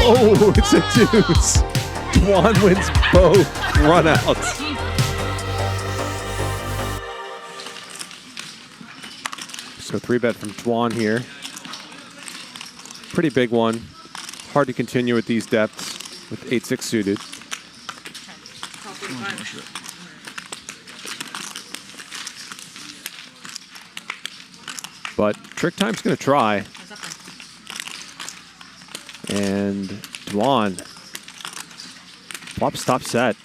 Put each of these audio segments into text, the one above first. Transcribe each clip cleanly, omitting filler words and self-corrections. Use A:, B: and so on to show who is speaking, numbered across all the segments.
A: Oh, it's a deuce. Dwan wins both runouts. So 3-bet from Dwan here. Pretty big one. Hard to continue at these depths with 8-6 suited. But Trick Time's going to try. And Dwan flops top set.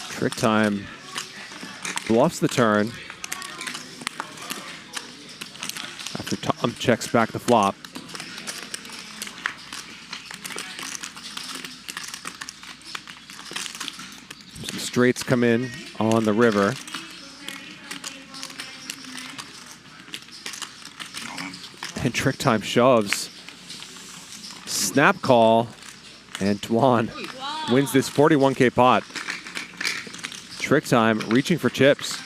A: Trick Time bluffs the turn after Tom checks back the flop. Some straights come in on the river. And Trick Time shoves. Snap call. And Dwan wins this 41K pot. Trick Time reaching for chips.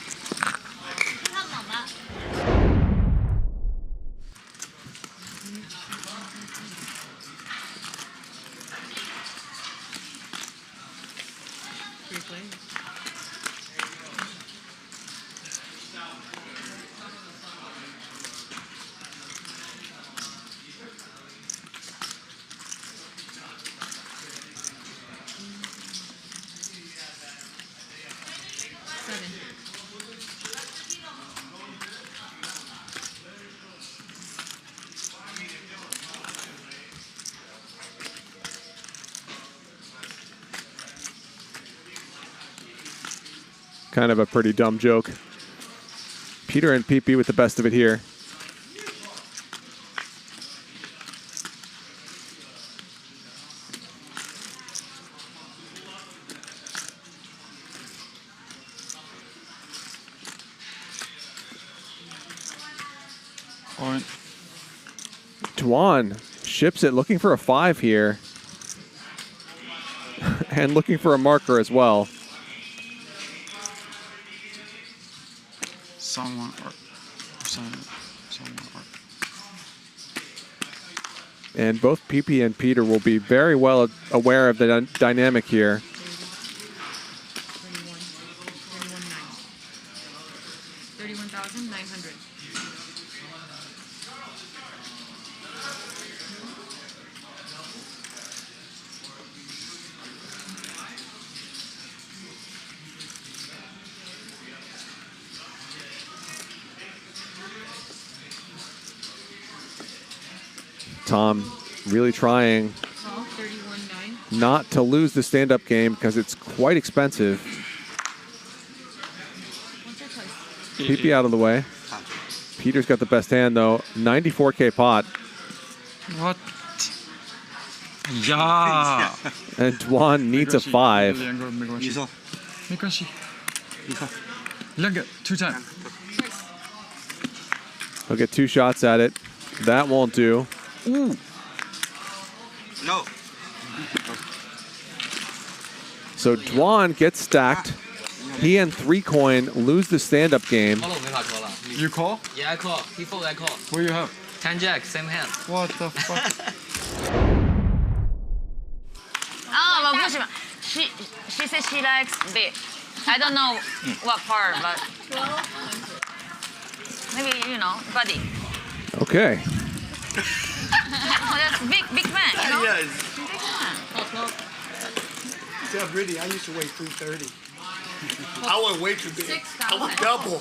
A: Kind of a pretty dumb joke. Peter and PP with the best of it here. Dwan ships it, looking for a 5 here. And looking for a marker as well. And both PP and Peter will be very well aware of the dynamic here. Tom really trying not to lose the stand-up game because it's quite expensive. PP out of the way. Peter's got the best hand though. 94K pot.
B: What? Yeah.
A: And Dwan needs a 5. He'll get 2 shots at it. That won't do.
B: Ooh.
C: No.
A: So Dwan gets stacked. He and 3 coin lose the stand-up game.
B: You call?
D: Yeah, I call. He fold, I call.
B: What do you have?
D: 10 jack, same hand.
B: What the fuck?
E: Oh, but she says she likes big. I don't know what part, but maybe, you know, buddy.
A: Okay.
E: Oh, that's big man, you know?
C: Yes.
E: Big man.
C: Tell Brittany, I used to weigh 330. I was way too big. I was double.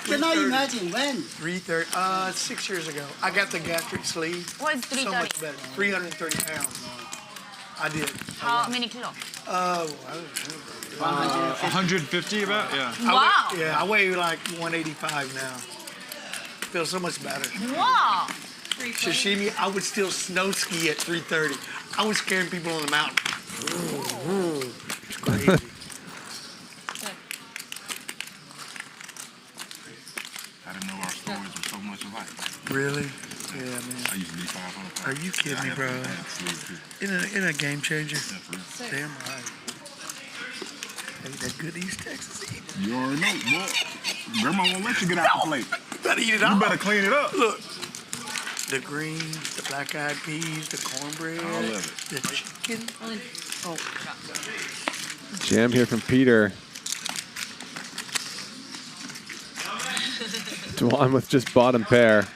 F: Cannot imagine when.
C: 330. 6 years ago. I got the gastric sleeve.
E: What is
C: So
E: 330?
C: much better. 330 pounds. I did.
E: How many kilo?
C: I don't know.
B: 150 about? Yeah.
E: Wow.
C: I weigh like 185 now. Feels so much better.
E: Wow.
C: sashimi, I would still snow ski at 3:30. I was scaring people on the mountain. It's crazy.
G: I didn't know our stories were so much alike.
C: Really? Yeah, man.
G: I used to be 500.
C: Are you kidding me, bro? In a game changer. Damn right. Hey, that good East Texas eat.
G: You already know, boy. Grandma won't let you get out the plate.
C: Better eat it
G: You
C: all.
G: better clean it up.
C: Look. The greens, the black-eyed peas, the cornbread,
G: All of
C: the chicken. Oh,
A: Jam here from Peter. Dwan with just bottom pair.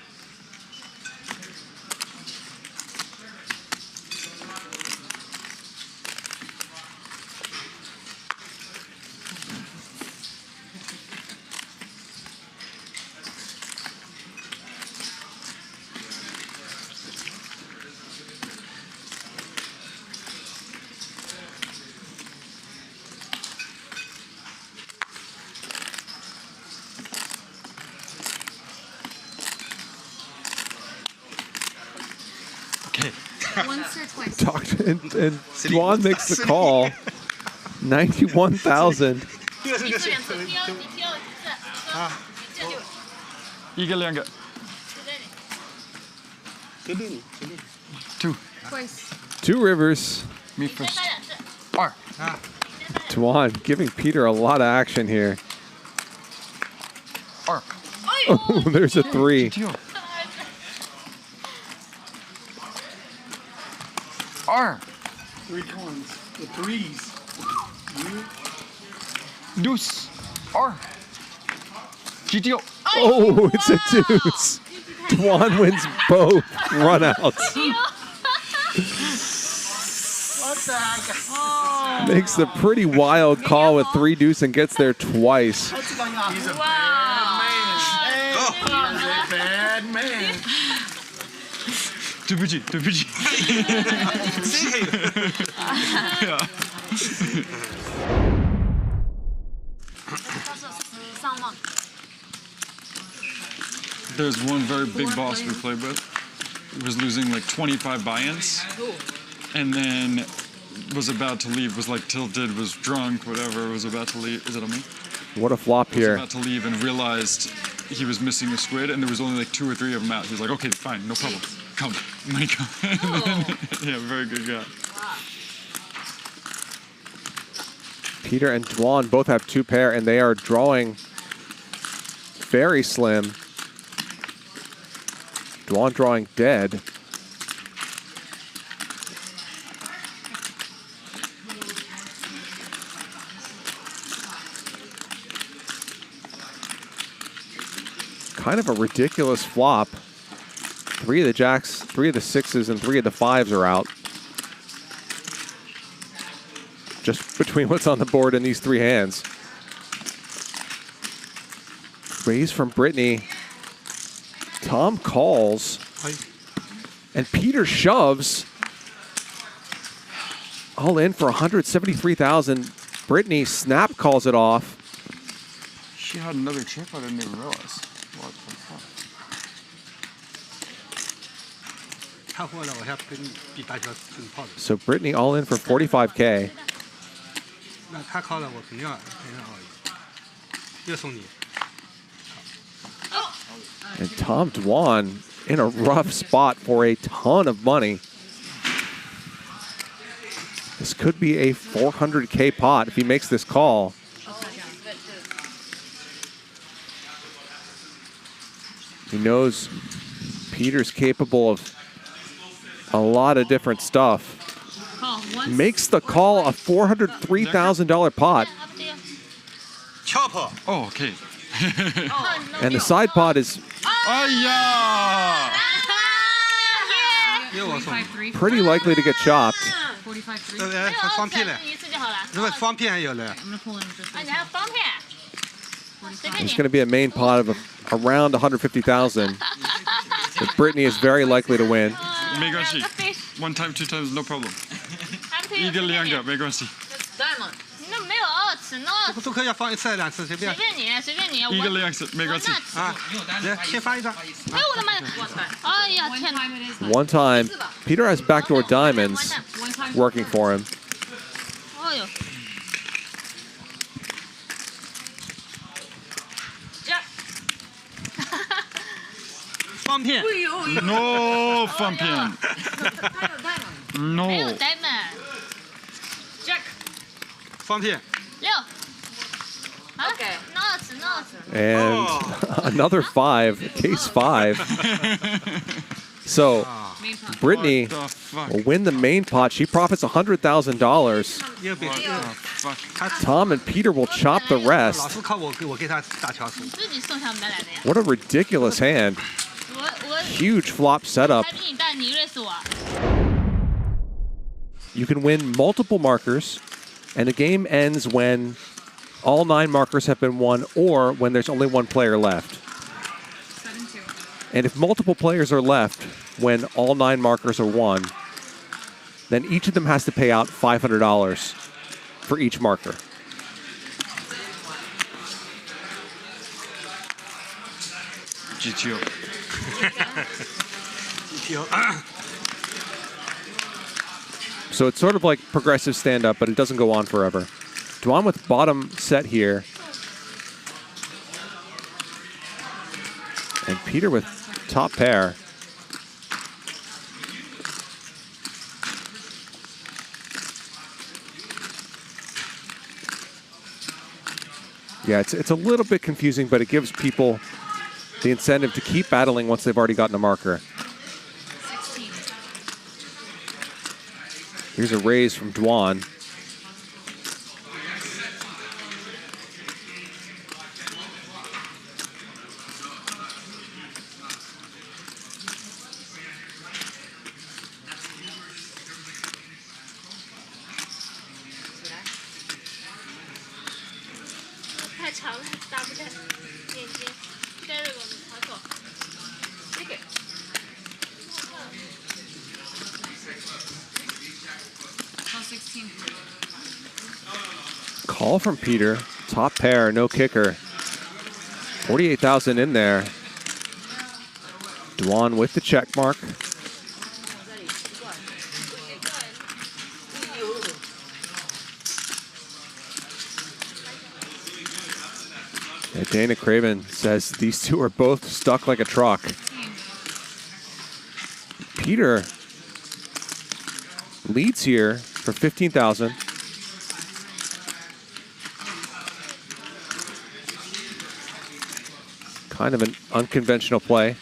H: Once or twice.
A: And Dwan makes the call. 91,000.
B: 一个两个 Two.
H: Twice.
A: Two rivers.
B: Me first. 二
A: Dwan giving Peter a lot of action here.
B: 二
A: Oh, there's a three.
B: 二
C: 3 coins. The threes.
B: deuce 二 GTO.
A: Oh, it's a deuce. Dwan wins both runouts.
C: What the heck?
A: Makes a pretty wild call with 3 deuce and gets there twice.
C: He's a
E: Wow.
C: bad man.
B: 对不起对不起 There's one very big boss we played with. He was losing like 25 buy-ins, and then was about to leave. Was like tilted, was drunk, whatever. Was about to leave. Is it on me?
A: What a flop
B: Was
A: here.
B: about to leave and realized he was missing a squid, and there was only like 2 or 3 of them out. He was like, "Okay, fine, no problem. Come." And then he come. Yeah, very good guy.
A: Peter and Dwan both have 2 pair, and they are drawing very slim. Dwan drawing dead. Kind of a ridiculous flop. 3 of the jacks, 3 of the 6s, and 3 of the 5s are out. Just between what's on the board and these 3 hands. Raise from Brittany. Tom calls. And Peter shoves. All in for 173,000. Brittany snap calls it off.
B: She had another chip. I didn't even realize. What the fuck?
I: 他喝了，我还跟比大小更泡的。
A: So Brittany all in for 45K.
I: 那他靠了，我肯定要熬一个。这个送你。
A: And Tom Dwan in a rough spot for a ton of money. This could be a 400K pot if he makes this call. He knows Peter's capable of a lot of different stuff. Makes the call a $403,000 pot.
C: Chopper.
B: Oh, okay.
A: And the side pot is pretty likely to get chopped.
I: 来方片嘞，如果方片还有嘞。
A: It's going to be a main pot of around 150,000. But Brittany is very likely to win.
B: 没关系 1 time, 2 times, no problem. 一个两个没关系。
E: 那没有次 nuts，
I: 都可以要放1次2次随便。
E: 随便你，随便你。
B: 一个2次，没关系。
I: 啊，来，先发一张。
E: 哎，我的妈呀！哎呀，天哪！
A: One time, Peter has backdoor diamonds working for him.
E: 哎呦！
I: 方片。
B: No 放片。No。
E: 没有 diamond。Jack。
I: 方片。
E: 6。OK。nuts。
A: And another 5, case 5. So Brittany
B: The fuck.
A: will win the main pot. She profits $100,000.
I: 右边。
B: Fuck.
A: Tom and Peter will chop the
I: 老
A: rest.
I: 是靠我给他打桥数。
E: 自己送上门来的呀。
A: What a ridiculous hand.
E: 我
A: Huge flop setup.
E: 还比你大，你认识我。
A: You can win multiple markers, and the game ends when all 9 markers have been won or when there's only 1 player left.
H: 7-2.
A: And if multiple players are left when all 9 markers are won, then each of them has to pay out $500 for each marker.
B: GTO.
A: So it's sort of like progressive stand-up, but it doesn't go on forever. Dwan with bottom set here. And Peter with top pair. Yeah, it's a little bit confusing, but it gives people the incentive to keep battling once they've already gotten a marker.
H: 16.
A: Here's a raise from Dwan. Call from Peter. Top pair, no kicker. 48,000 in there. Dwan with the check mark. Yeah, Dana Craven says these two are both stuck like a truck. Peter leads here for 15,000. Kind of an unconventional play.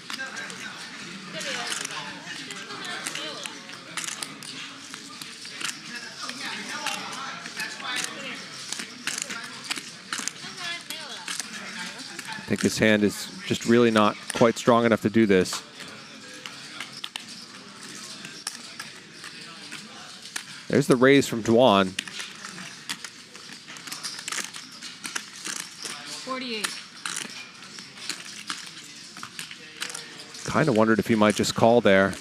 A: I think his hand is just really not quite strong enough to do this. There's the raise from Dwan.
H: 48.
A: Kind of wondered if he might just call there.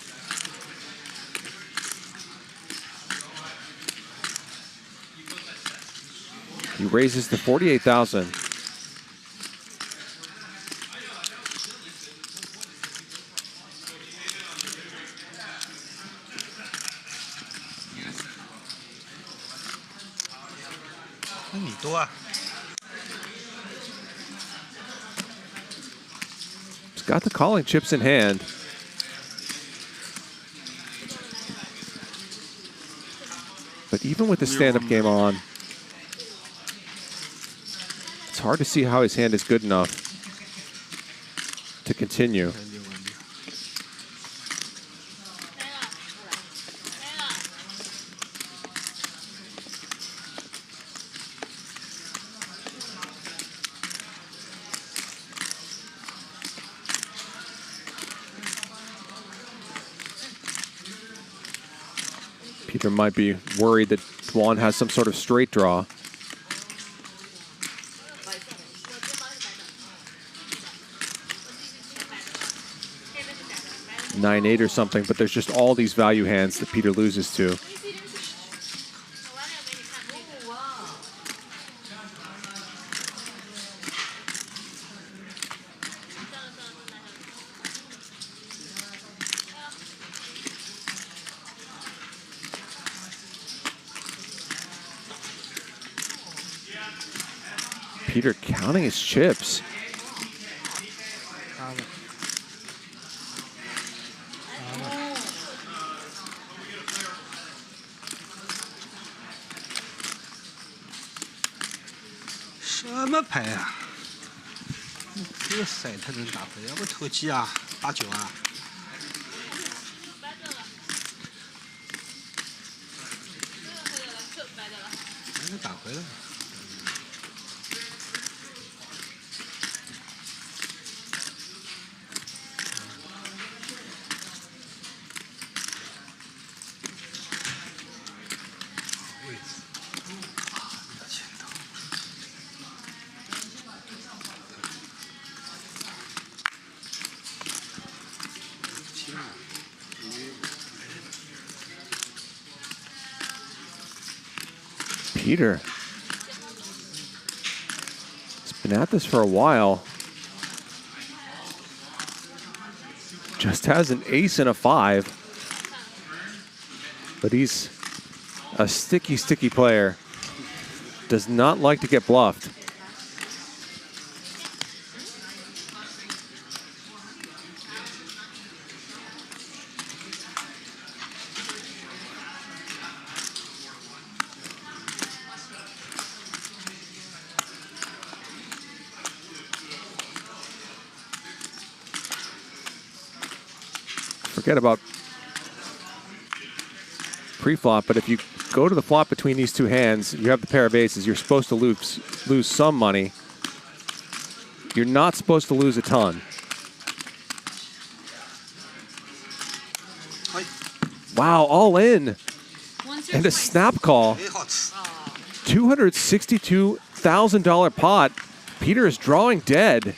A: He raises to 48,000. He's got the calling chips in hand. But even with the stand-up game on, it's hard to see how his hand is good enough to continue. Peter might be worried that Dwan has some sort of straight draw. Nine-8 or something, but there's just all these value hands that Peter loses to. Peter counting his chips.
I: 什么牌啊？这个色他能打牌，要不投机啊，8、9啊。能打回来。
A: Peter has been at this for a while. Just has an ace and a 5. But he's a sticky, sticky player. Does not like to get bluffed. Forget about pre-flop, but if you go to the flop between these two hands, you have the pair of aces, you're supposed to lose some money. You're not supposed to lose a ton. Wow, all in. And a snap call. $262,000 pot. Peter is drawing dead.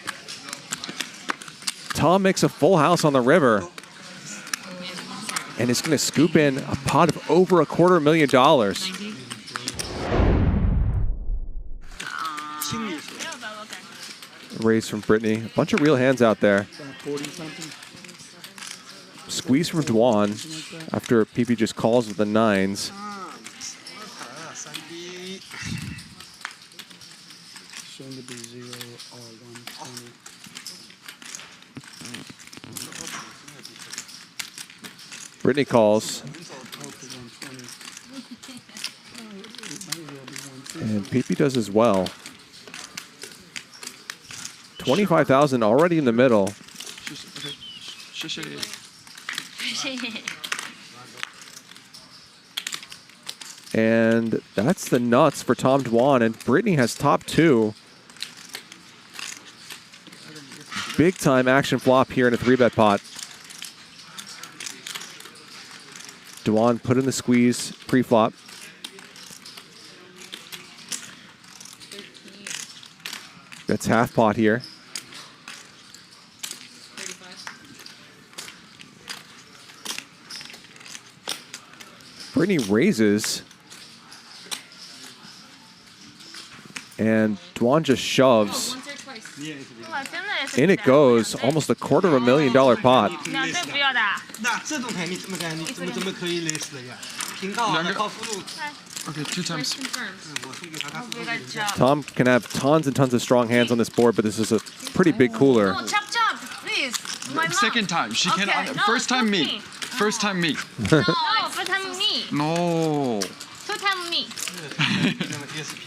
A: Tom makes a full house on the river. And it's going to scoop in a pot of over $250,000. Raise from Brittany. A bunch of real hands out there. Squeeze from Dwan after PP just calls with the 9s.
C: Soon to be 0 or 120.
A: Brittany calls. And PP does as well. 25,000 already in the middle. And that's the nuts for Tom Dwan. And Brittany has top 2. Big time action flop here in a 3-bet pot. Dwan put in the squeeze pre-flop. That's half pot here. Brittany raises. And Dwan just shoves. In it goes, almost $250,000 pot.
B: Okay, 2 times.
A: Tom can have tons and tons of strong hands on this board, but this is a pretty big cooler.
E: No, chop, chop, please. My mom.
B: Second time. She
E: Okay,
B: can.
E: no,
B: First time me.
E: cooking.
B: First time me.
E: No, first time me.
B: No.
E: 2 time me.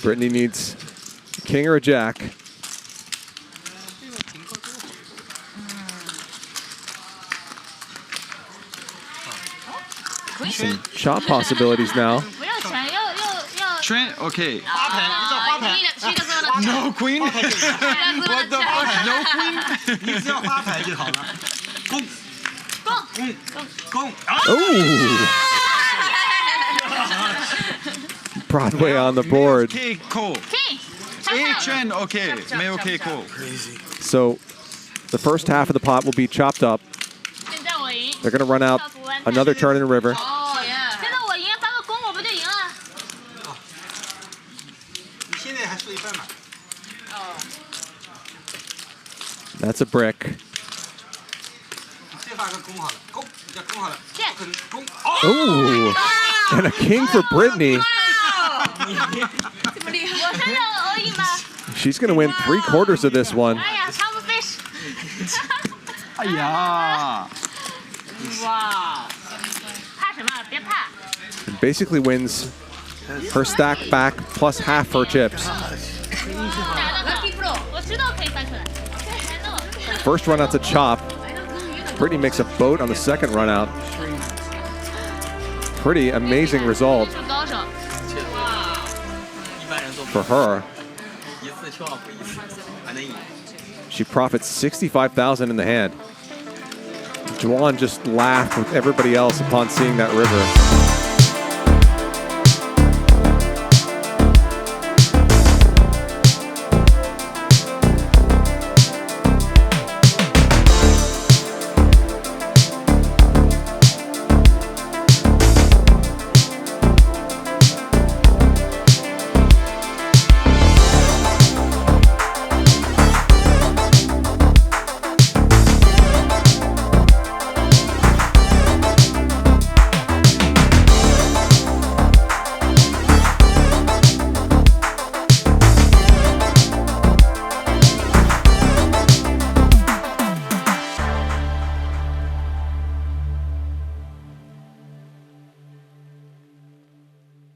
A: Brittany needs a king or a jack. Some chop possibilities now.
E: 不要钱，要。
B: Trent, okay.
E: 你的所有的
B: No queen? What the fuck? No queen?
I: 你只要发牌就好了。攻攻。
A: Oh! Broadway on the board.
B: Okay, cool.
E: King.
B: Hey, Trent, okay. May okay, cool.
A: So the first half of the pot will be chopped up.
E: 现在我赢。
A: They're going to run out another turn in the river.
E: 哦耶！现在我赢，发个攻我不就赢了？
I: 你现在还输一半嘛？
A: That's a brick.
I: 再发个攻好了，攻，你叫攻好了。攻。
A: Oh! And a king for Brittany.
E: 我现在而已吗？
A: She's going to win 3/4 of this one.
E: 哎呀 ，Come fish！
I: 哎呀，
E: 哇，怕什么？别怕。
A: And basically wins her stack back plus half her chips.
E: Lucky Pro，我知道可以翻出来。
A: First run out's a chop. Brittany makes a boat on the second run out. Pretty amazing result
E: 是高手。
D: 一般人做不
A: for her.
D: 一次秋奥不一次，还能赢。
A: She profits 65,000 in the hand. Dwan just laughed with everybody else upon seeing that river.